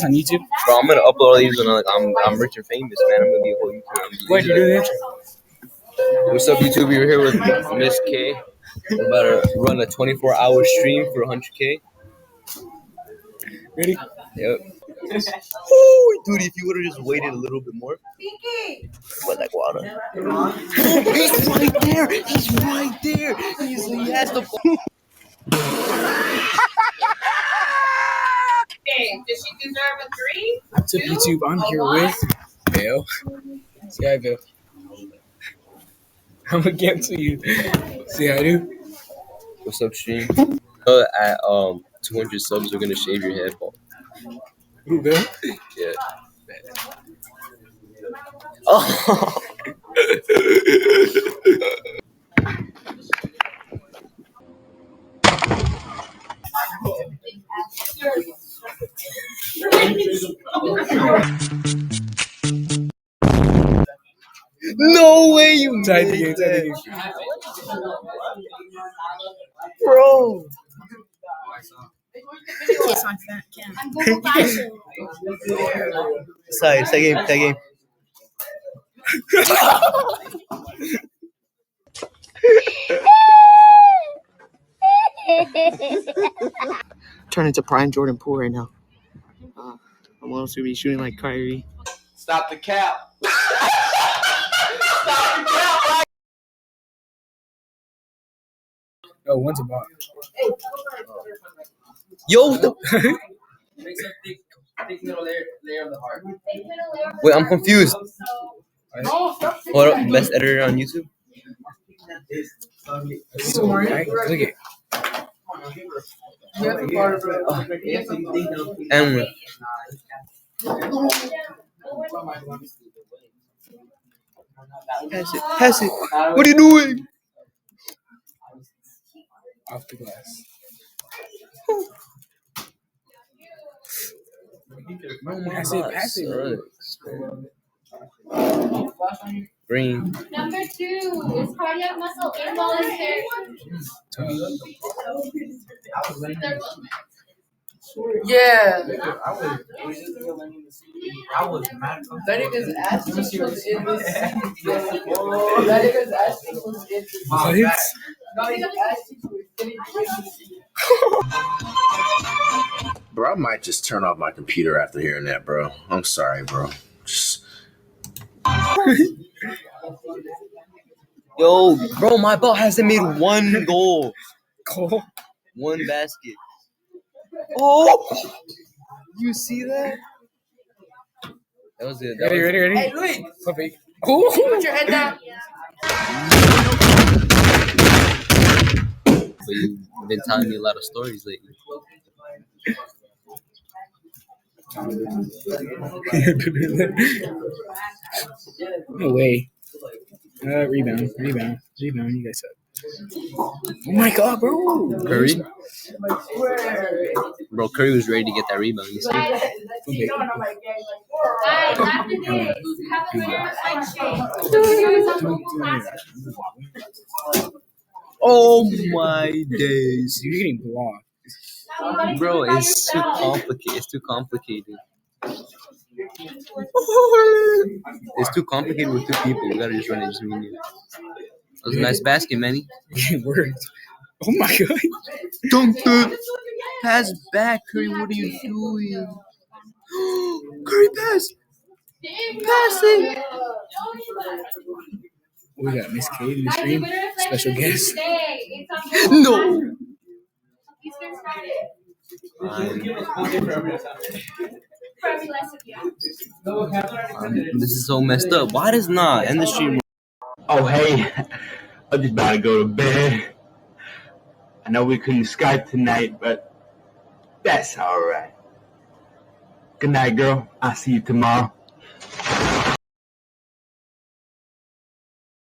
this on YouTube? Bro, I'm gonna upload all these when I'm rich and famous, man. I'm gonna be a whole YouTuber. Wait, you're doing the intro. What's up, YouTube? We're here with Miss K. We're about to run a 24-hour stream for 100K. Ready? Yep. Ooh, dude, if you would have just waited a little bit more. But like water. He's right there. He's right there. He has the. Okay, does she deserve a 3? What's up, YouTube? I'm here with Bill. Say hi, Bill. I'm gonna cancel you. Say hi, dude. What's up, stream? At 200 subs, we're gonna shave your head bald. Who, Bill? Yeah. Oh. No way you Type made again, that. type again. Bro. Sorry, second game. Turn into Brian Jordan Poole right now. I'm also gonna be shooting like Kyrie. Stop the cap. Oh, one's a bot. Yo, wait, I'm confused. Hold up, best editor on YouTube? Right, click it. And pass it. What are you doing? Off the glass. Pass it. Green. Number 2 is cardiac muscle involuntary. Yeah. That nigga's ass was in this. That nigga's ass was in this. What? No, his ass was in this. Bro, I might just turn off my computer after hearing that, bro. I'm sorry, bro. Just... Yo, bro, my ball hasn't made one goal. Cole? One basket. Oh! You see that? That was it. Ready? Hey, Louis, Puppy. Oh! put your head down. But you've been telling me a lot of stories lately. No way. Rebound. You guys suck. Oh my god, bro. Curry? Bro, Curry was ready to get that rebound. You see? Okay. Guys, after this, have a good Oh my days. You're getting blocked. Bro, it's too complicated. It's too complicated with 2 people. We gotta just run it just me and you. That was a nice basket, Manny. It worked. Oh my god. Dunk it. Pass back, Curry. What are you doing? Curry pass. Pass it. We got Miss K in the stream. Special guest. No. This is so messed up. Why does not end the stream? Oh, hey, I'm just about to go to bed. I know we couldn't Skype tonight, but that's all right. Good night, girl. I'll see you tomorrow.